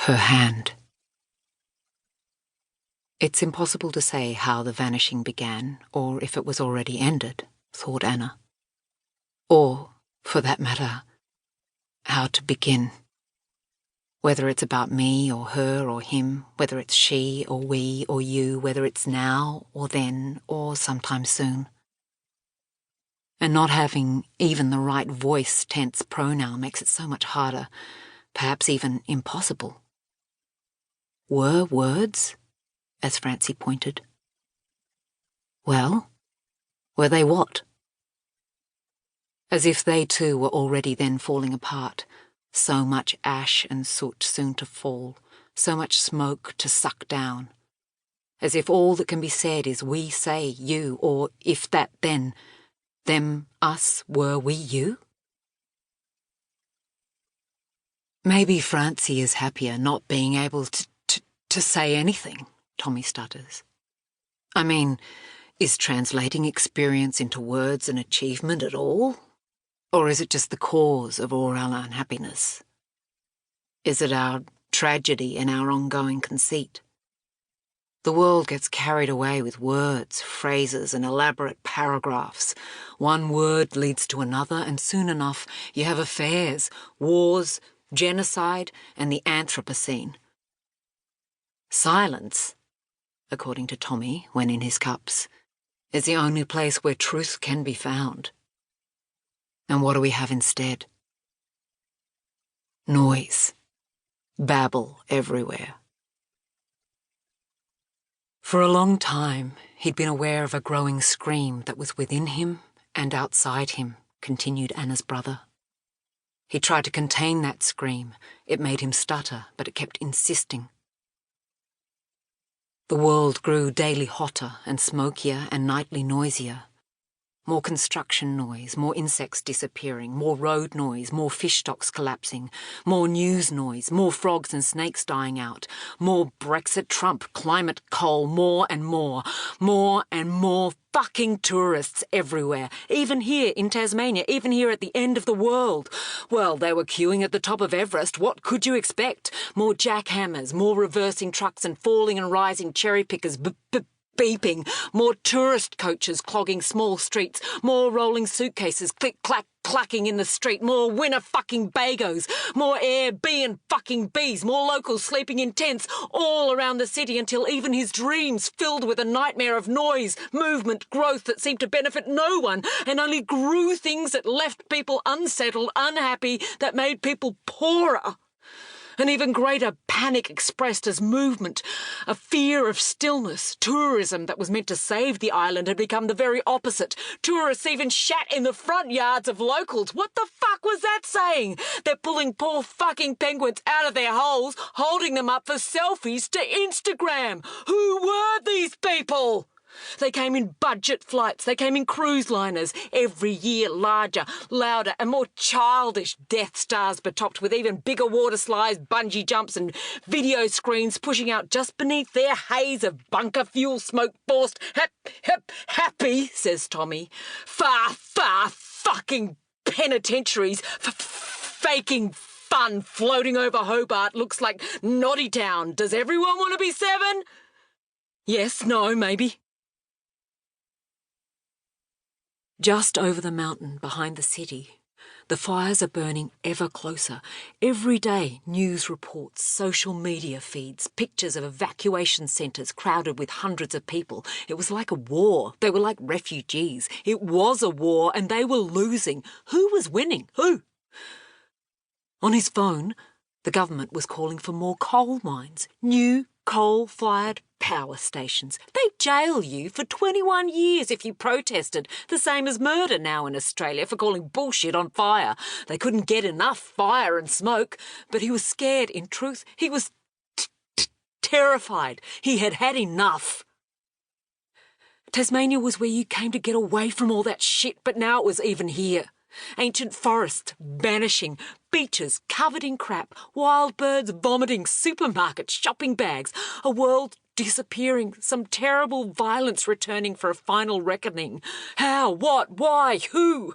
Her hand. It's impossible to say how the vanishing began, or if it was already ended, thought Anna. Or, for that matter, how to begin. Whether it's about me or her or him, whether it's she or we or you, whether it's now or then or sometime soon. And not having even the right voice tense pronoun makes it so much harder, perhaps even impossible. Were words, as Francie pointed. Well, were they what? As if they too were already then falling apart, so much ash and soot soon to fall, so much smoke to suck down. As if all that can be said is we say you, or if that then, them, us, were we you? Maybe Francie is happier not being able to say anything, Tommy stutters. I mean, is translating experience into words an achievement at all? Or is it just the cause of all our unhappiness? Is it our tragedy and our ongoing conceit? The world gets carried away with words, phrases, and elaborate paragraphs. One word leads to another, and soon enough you have affairs, wars, genocide, and the Anthropocene. Silence, according to Tommy, when in his cups, is the only place where truth can be found. And what do we have instead? Noise. Babble everywhere. For a long time, he'd been aware of a growing scream that was within him and outside him, continued Anna's brother. He tried to contain that scream. It made him stutter, but it kept insisting. The world grew daily hotter and smokier and nightly noisier. More construction noise, more insects disappearing, more road noise, more fish stocks collapsing, more news noise, more frogs and snakes dying out, more Brexit, Trump, climate, coal, more and more fucking tourists everywhere, even here in Tasmania, even here at the end of the world. Well, they were queuing at the top of Everest. What could you expect? More jackhammers, more reversing trucks and falling and rising cherry pickers beeping, more tourist coaches clogging small streets, more rolling suitcases click-clack clacking in the street, more winner fucking bagos, more Airbnb bees, more locals sleeping in tents all around the city until even his dreams filled with a nightmare of noise, movement, growth that seemed to benefit no one and only grew things that left people unsettled, unhappy, that made people poorer. An even greater panic expressed as movement, a fear of stillness. Tourism that was meant to save the island had become the very opposite. Tourists even shat in the front yards of locals. What the fuck was that saying? They're pulling poor fucking penguins out of their holes, holding them up for selfies to Instagram. Who were these people? They came in budget flights, they came in cruise liners, every year larger, louder and more childish Death Stars betopped with even bigger water slides, bungee jumps and video screens pushing out just beneath their haze of bunker fuel smoke forced happy, says Tommy. Far fucking penitentiaries, faking fun floating over Hobart looks like Noddy Town. Does everyone want to be 7? Yes, no, maybe. Just over the mountain behind the city, the fires are burning ever closer. Every day, news reports, social media feeds, pictures of evacuation centres crowded with hundreds of people. It was like a war. They were like refugees. It was a war and they were losing. Who was winning? Who? On his phone, the government was calling for more coal mines, new coal-fired power stations. They'd jail you for 21 years if you protested, the same as murder now in Australia for calling bullshit on fire. They couldn't get enough fire and smoke, but he was scared. In truth, he was terrified. He had had enough. Tasmania was where you came to get away from all that shit, but now it was even here. Ancient forests vanishing, beaches covered in crap, wild birds vomiting, supermarkets, shopping bags, a world disappearing, some terrible violence returning for a final reckoning. How? What? Why? Who?